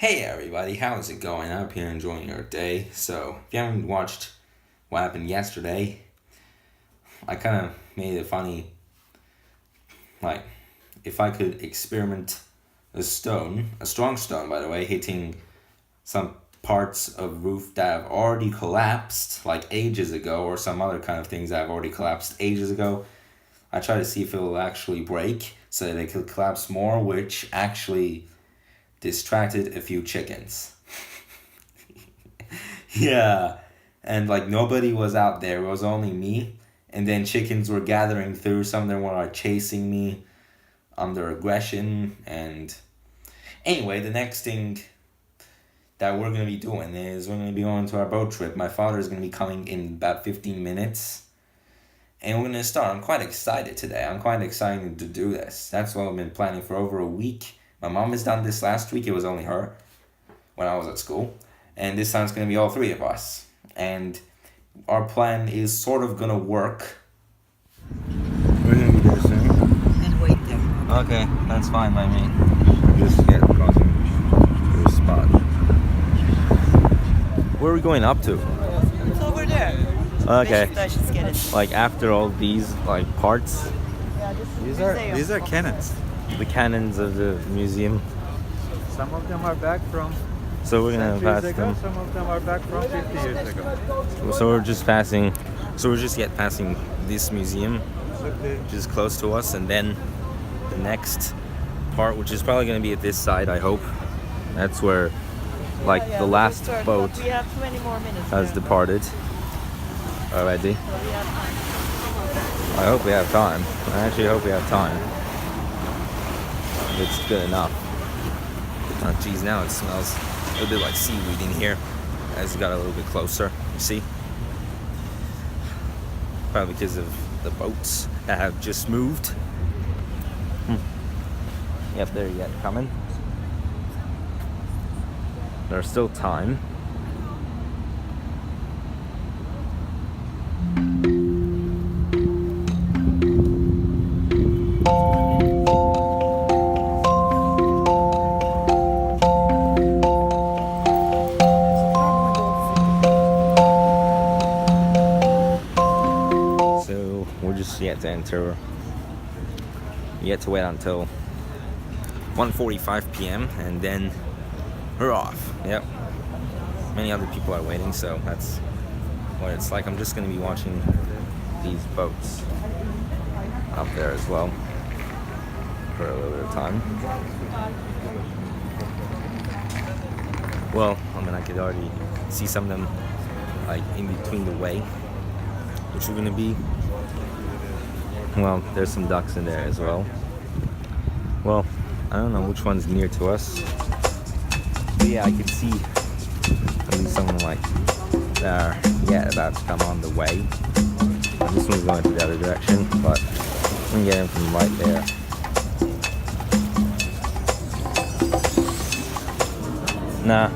Hey everybody, how's it going? I hope you're enjoying your day. So, if you haven't watched what happened yesterday, I kind of made it funny, like, if I could experiment a strong stone by the way, hitting some parts of roof that have already collapsed, like ages ago, or some other kind of things that have already collapsed ages ago, I try to see if it will actually break so that they could collapse more, which actually distracted a few chickens. Yeah, and like nobody was out there, it was only me. And then chickens were gathering through, some of them were like chasing me under aggression. And anyway, the next thing that we're going to be doing is we're going to be going to our boat trip. My father is going to be coming in about 15 minutes. And we're going to start. I'm quite excited today. I'm quite excited to do this. That's what I've been planning for over a week. My mom has done this last week. It was only her when I was at school. And this time it's going to be all three of us. And our plan is sort of going to work. We're going to be there soon. And wait there. Okay, that's fine by me. Just get crossing the spot. Where are we going up to? It's over there. Okay. Just get it. Like after all these like parts, Yeah, this is These are cannons. the cannons of the museum. Some of them are back from So we're going to pass centuries ago. them. Some of them are back from 50 years ago. So we're just passing this museum, which is close to us, and then the next part, which is probably going to be at this side, I hope. That's where, like, the last boat We have 20 more minutes. has departed already. So we have time. I hope we have time. I actually hope we have time. It's good enough. Oh, geez, now it smells a little bit like seaweed in here as it got a little bit closer. You see? Probably because of the boats that have just moved. Yep, they're yet coming. There's still time. So we're just yet to enter. Yet to wait until 1:45 p.m. and then we're off. Yep. Many other people are waiting, so that's what it's like. I'm just going to be watching these boats up there as well for a little bit of time. Well, I mean, I could already see some of them like in between the way, which we're going to be. Well, there's some ducks in there as well. Well, I don't know which one's near to us. But yeah, I could see at least someone like there, about to come on the way. This one's going to the other direction, but I can get him from right there. Nah,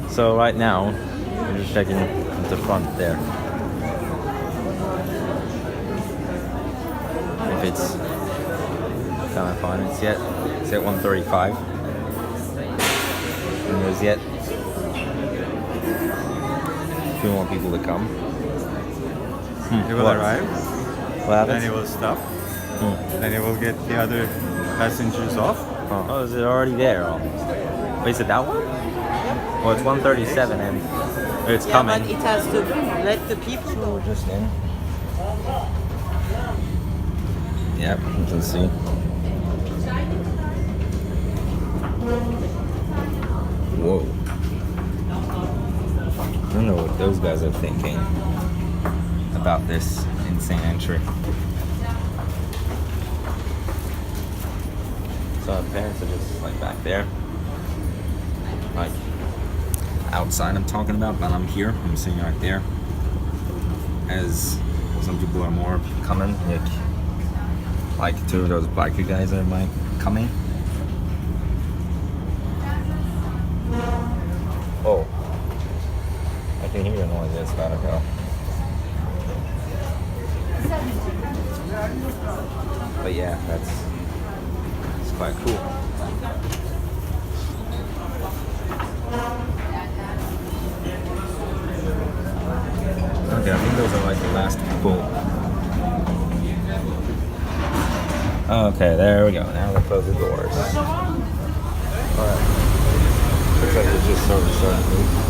so right now, I'm just checking the front there. If it's kind of fine, it's at 1:35. And there's yet a few more people to come. He will What? arrive, What then happens? he will stop, then he will get the other passengers off. Oh, is it already there almost? Wait, is it that one? Well, it's 1:37 and it's Yeah, coming. but it has to let the people go. Just in. Yep, you can see. Whoa. I don't know what those guys are thinking about this insane entry. So our parents are just like back there. Like outside I'm talking about, but I'm here. I'm sitting right there. As some people are more coming, like two of those biker guys are like coming. Oh, I can hear a noise that's about to go. But yeah, it's quite cool. Boom. Okay, there we go. Now we'll close the doors. Alright. Looks like it's just sort of starting to move.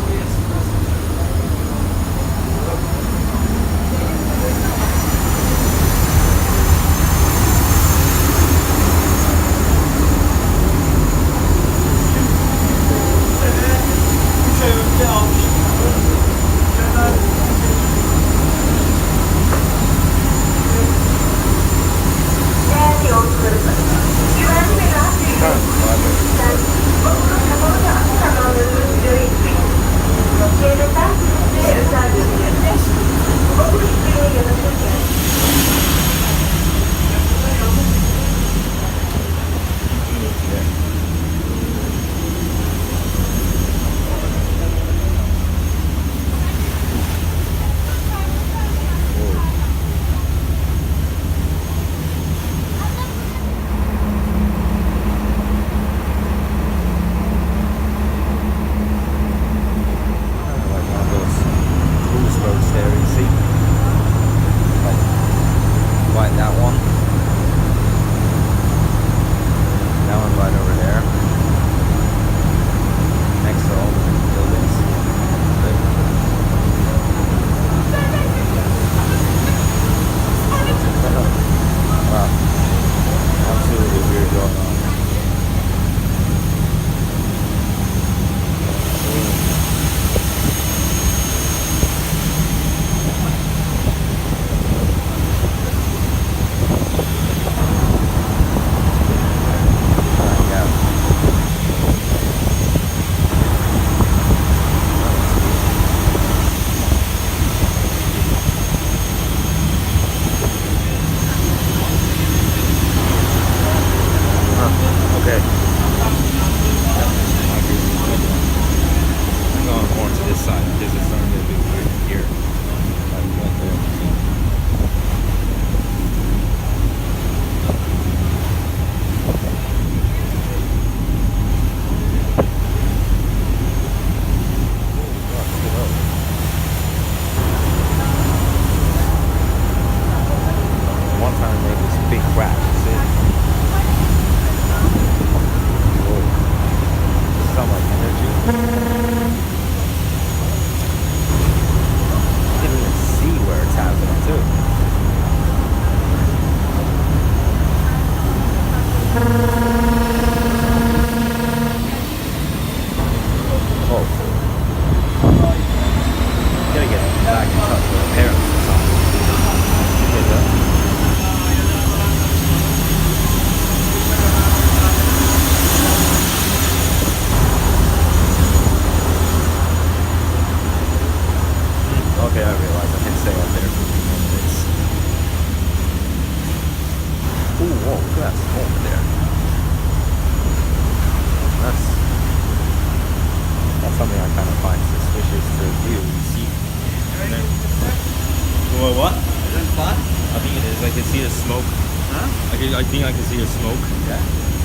I think I can see the smoke. Yeah.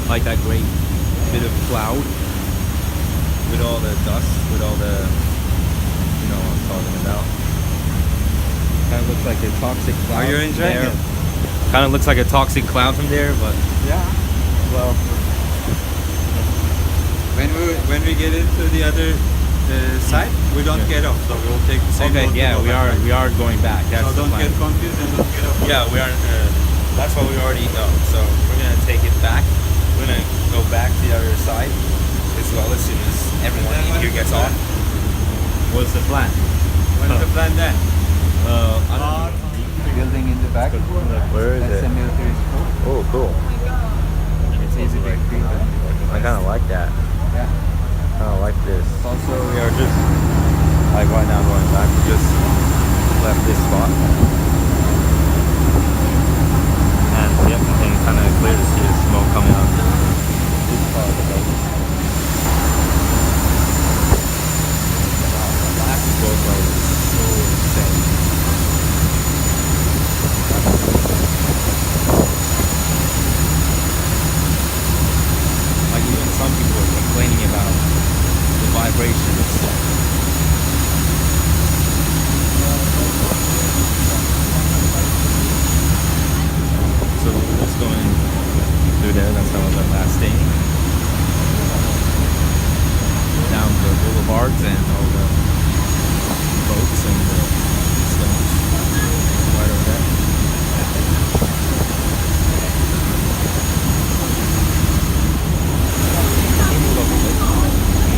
Like that great bit of cloud with all the dust, with all the, you know what I'm talking about. Kind of looks like a toxic cloud. Are you from enjoying there. it? Kind of looks like a toxic cloud from there, but Yeah. well, When we get into the other side, we don't Yeah. get off, so we will take the same okay, road to yeah, go we back, are right? we are going back. That's So the don't plan. get confused and don't get off. Yeah, we are. That's what we already know. So we're gonna take it back. We're gonna go back to the other side as well as soon as everyone in here gets off. What's the plan? What's the plan then? I don't know. Building in the back. Where is That's it? a military school. Oh, cool. It's easy to creep. I kind of like that. Yeah. I kind of like this. Also, we are just like right now going back. We just left this spot, and yep, you can kind of clear to see the smoke coming out. This part of the boat. The last boat ride is so insane. Like even some people are complaining about the vibration and stuff. staying down the boulevards and all the boats and the stones right over there. Can you move up a bit?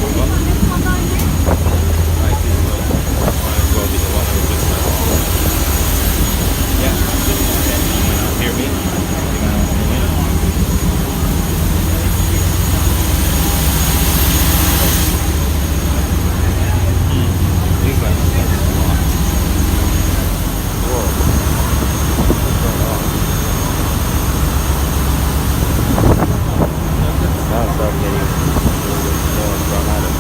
Move up. Right, this way. Might as well be the one we just met. Yeah. You might not hear me. You might not hear me. These lights are locked. Whoa. What's going on? Now it's starting getting a little bit more dramatic.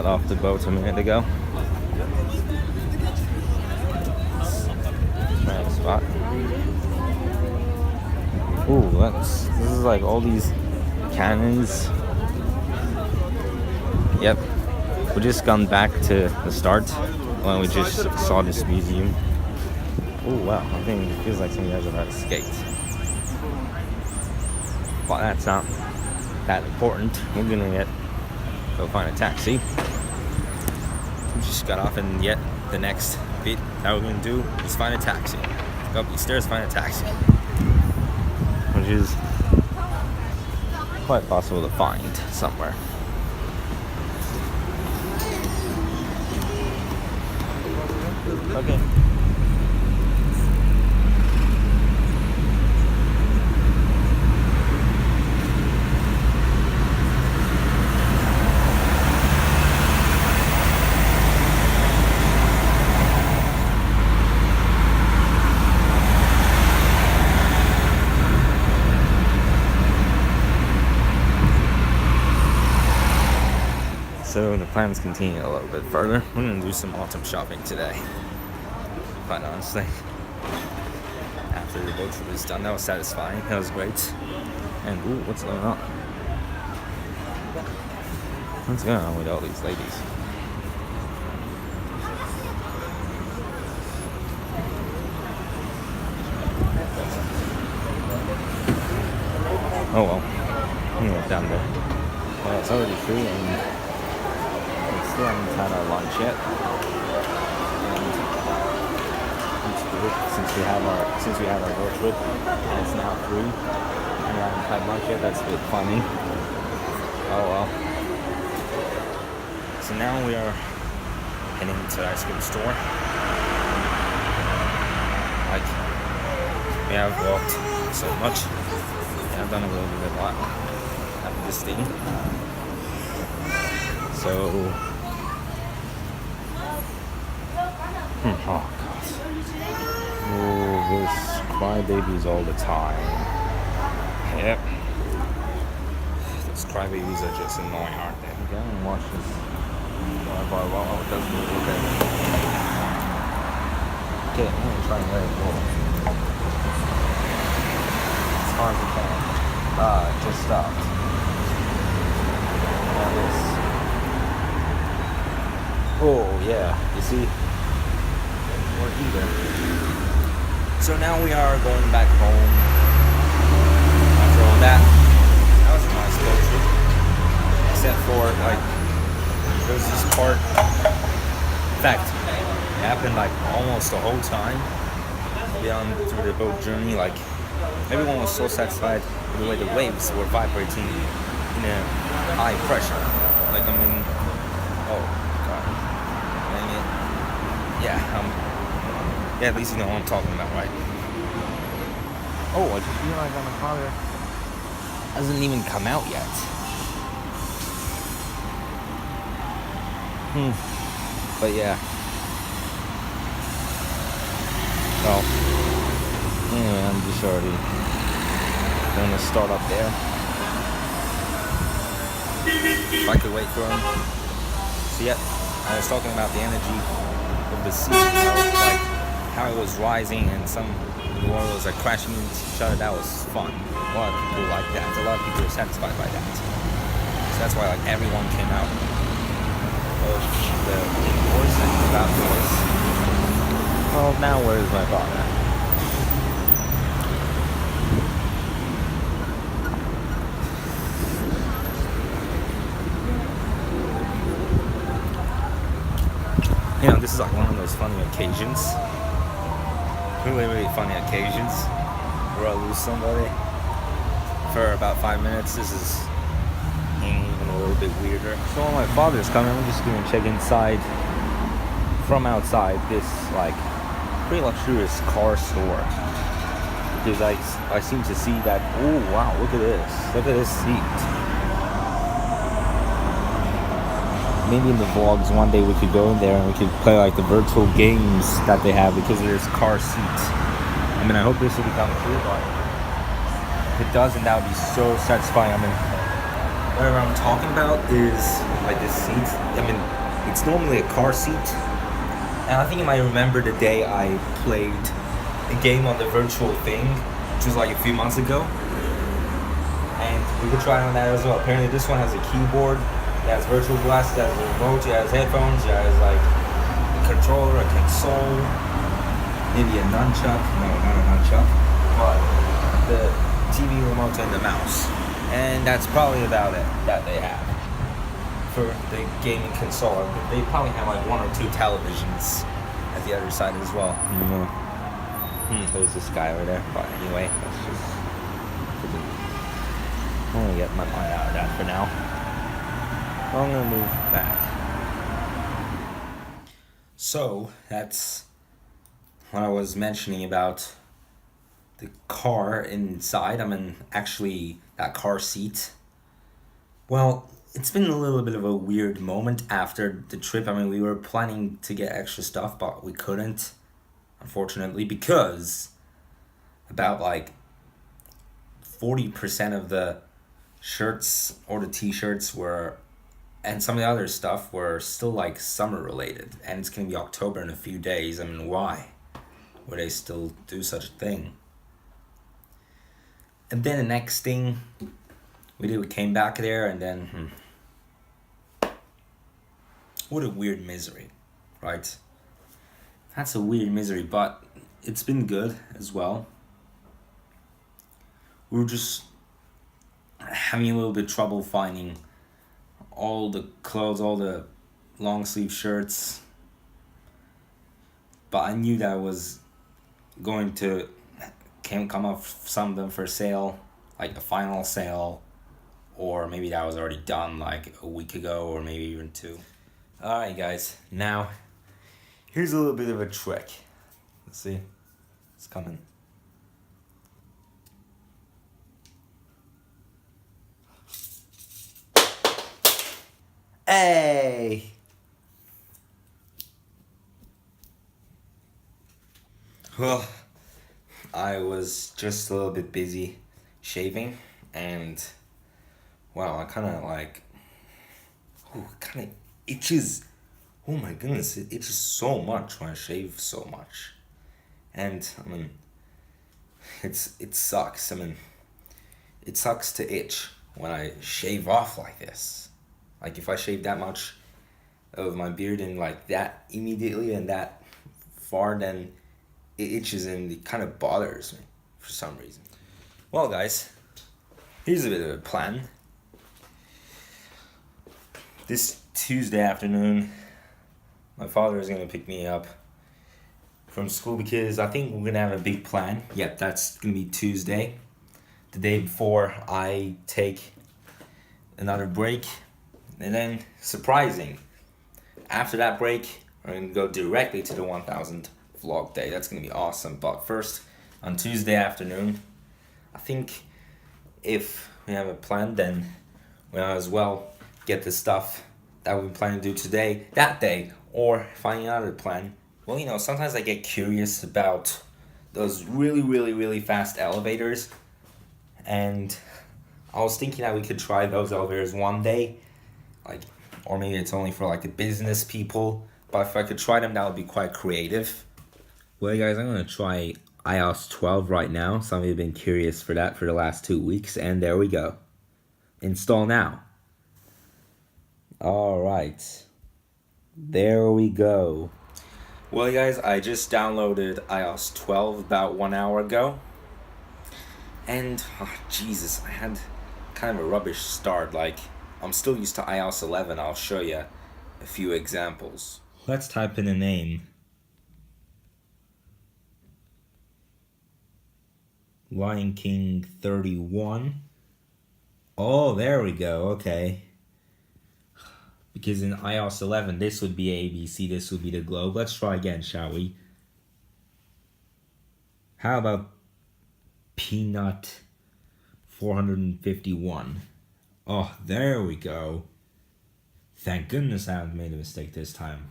Off the boat a minute ago. Nice spot. Ooh, this is like all these cannons. Yep. We just gone back to the start when we just saw this museum. Oh wow, I think it feels like some guys are about to skate. But that's not that important. We're gonna go find a taxi. We just got off, and yet the next bit that we're gonna do is find a taxi. Go up these stairs, find a taxi, which is quite possible to find somewhere. Okay. So the plans continue a little bit further. We're gonna do some autumn shopping today. Quite honestly, after the boat trip is done, that was satisfying. That was great. And ooh, what's going on? What's going on with all these ladies? Oh well, I'm gonna go down there. Well, it's already free and still haven't had our lunch yet, and it's good since we have our road trip and it's now free and we haven't had lunch yet. That's a bit funny. Oh well. So now we are heading to the ice cream store. Like, we have walked so much. Yeah, I've done a little bit of a lot after this thing. So oh god. Oh, this crybabies all the time. Yep. Those crybabies are just annoying, aren't they? Okay, I'm gonna watch this. Wow, it does move a bit. Okay, I'm gonna try and let it go. As far as I can. It just stopped. Now this. Oh yeah, you see? Either. So now we are going back home. After all that was a nice boat trip. Except for like there was this part. In fact, it happened like almost the whole time beyond through the boat journey. Like everyone was so satisfied with the way the waves were vibrating in a high pressure. Like I mean, oh god, dang it. yeah, at least you know what I'm talking about, right? Oh, I just realized that my father hasn't even come out yet. But yeah. Well, anyway, I'm just already gonna start up there. If I could wait for him. So yeah, I was talking about the energy of the sea, like how it was rising and some water was like crashing into each other. That was fun. A lot of people like that. A lot of people were satisfied by that. So that's why like everyone came out of the indoors and the outdoors. Well, now where's my father? You know, this is like one of those funny occasions. Really, really funny occasions where I lose somebody for about 5 minutes. This is even a little bit weirder. So when my father's coming, I'm just gonna check inside from outside this like pretty luxurious car store, because I seem to see that. Oh wow, look at this seat. Maybe in the vlogs one day we could go in there and we could play like the virtual games that they have because of this car seat. I mean, I hope this will become true, but if it doesn't, that would be so satisfying. I mean, whatever I'm talking about is like this seat. I mean, it's normally a car seat, and I think you might remember the day I played a game on the virtual thing, which was like a few months ago, and we could try on that as well. Apparently, this one has a keyboard. It has virtual glasses, it has a remote, it has headphones, it has like a controller, a console, maybe a nunchuck. No, not a nunchuck, but the TV remote and the mouse. And that's probably about it that they have for the gaming console. They probably have like 1 or 2 televisions at the other side as well. There's this guy over there. But anyway, let's just I'm gonna get my mind out of that for now. I'm gonna move back. So that's what I was mentioning about the car inside. I mean, actually, that car seat. Well, it's been a little bit of a weird moment after the trip. I mean, we were planning to get extra stuff, but we couldn't, unfortunately, because about like 40% of the shirts or the t-shirts were, and some of the other stuff were still like summer related, and it's gonna be October in a few days. I mean, why would they still do such a thing? And then the next thing we did, we came back there, and then what a weird misery, right? That's a weird misery, but it's been good as well. We were just having a little bit of trouble finding all the clothes, all the long sleeve shirts, but I knew that I was going to come up some of them for sale, like the final sale, or maybe that was already done like a week ago, or maybe even 2. Alright guys, now here's a little bit of a trick. Let's see, it's coming. Hey! Well, I was just a little bit busy shaving, and wow, I kind of like, kind of itches. Oh my goodness, it itches so much when I shave so much. And I mean, it sucks. I mean, it sucks to itch when I shave off like this. Like if I shave that much of my beard and like that immediately and that far, then it itches and it kind of bothers me for some reason. Well guys, here's a bit of a plan. This Tuesday afternoon, my father is going to pick me up from school because I think we're going to have a big plan. Yep, that's going to be Tuesday. The day before I take another break. And then, surprising, after that break, We're gonna go directly to the 1000th vlog day. That's gonna be awesome. But first, on Tuesday afternoon, I think if we have a plan, then we might as well get the stuff that we plan to do today, that day, or find another plan. Well, you know, sometimes I get curious about those really fast elevators, and I was thinking that we could try those elevators one day, like, or maybe it's only for like the business people, but if I could try them, that would be quite creative. Well, guys, I'm gonna try iOS 12 right now. Some of you have been curious for that for the last 2 weeks, and there we go. Install now. Alright. There we go. Well, guys, I just downloaded iOS 12 about 1 hour ago. And, oh, Jesus, I had kind of a rubbish start. Like, I'm still used to iOS 11. I'll show you a few examples. Let's type in a name. Lion King 31. Oh, there we go. Okay. Because in iOS 11, this would be ABC, this would be the globe. Let's try again, shall we? How about Peanut 451? Oh, there we go. Thank goodness I haven't made a mistake this time.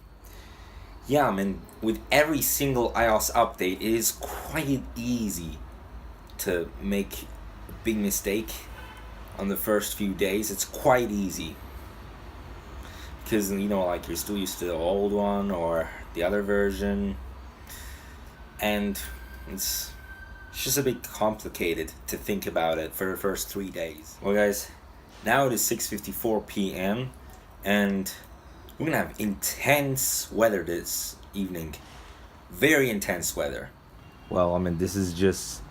Yeah, I mean, with every single iOS update, it is quite easy to make a big mistake on the first few days. It's quite easy. Because, you know, like, you're still used to the old one or the other version. And it's just a bit complicated to think about it for the first 3 days. Well, guys, now it is 6:54 p.m. and we're gonna have intense weather this evening. Very intense weather. Well, I mean, this is just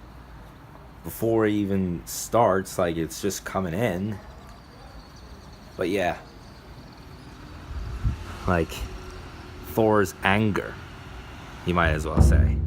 before it even starts, like, it's just coming in. But yeah. Like, Thor's anger, you might as well say.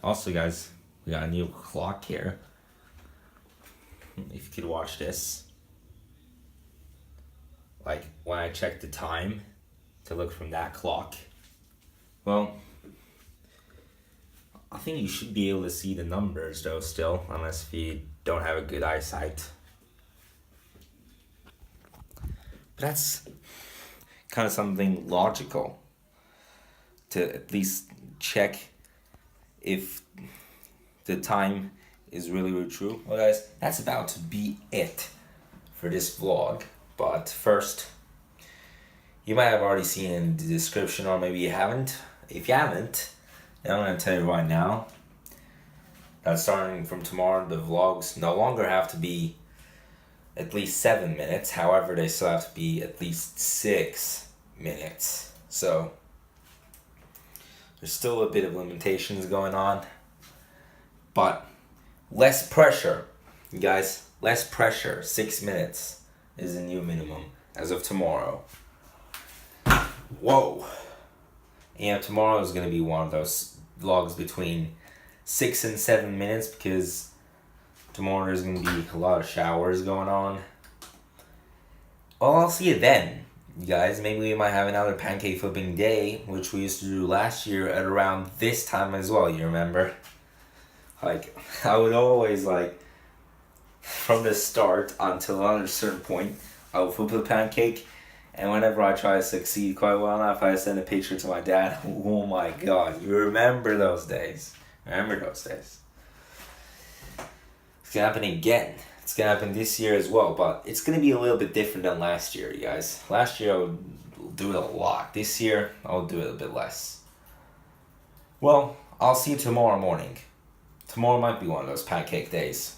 Also, guys, we got a new clock here. If you could watch this. Like, when I check the time to look from that clock. Well, I think you should be able to see the numbers though still, unless if you don't have a good eyesight. But that's kind of something logical to at least check if the time is really true. Well, guys, that's about to be it for this vlog. But first, you might have already seen in the description, or maybe you haven't. If you haven't, then I'm going to tell you right now that starting from tomorrow, the vlogs no longer have to be at least 7 minutes. However, they still have to be at least 6 minutes. So there's still a bit of limitations going on, but less pressure, you guys. Less pressure. 6 minutes is the new minimum as of tomorrow. Whoa. Yeah, tomorrow is going to be one of those vlogs between 6 and 7 minutes, because tomorrow there's going to be a lot of showers going on. Well, I'll see you then, you guys. Maybe we might have another pancake flipping day, which we used to do last year at around this time as well, you remember? Like, I would always, like, from the start until a certain point, I would flip the pancake, and whenever I try to succeed quite well enough, I send a picture to my dad. Oh my god, you remember those days. Remember those days. It's gonna happen again. It's gonna happen this year as well, but it's gonna be a little bit different than last year, you guys. Last year I would do it a lot. This year I'll do it a bit less. Well, I'll see you tomorrow morning. Tomorrow might be one of those pancake days.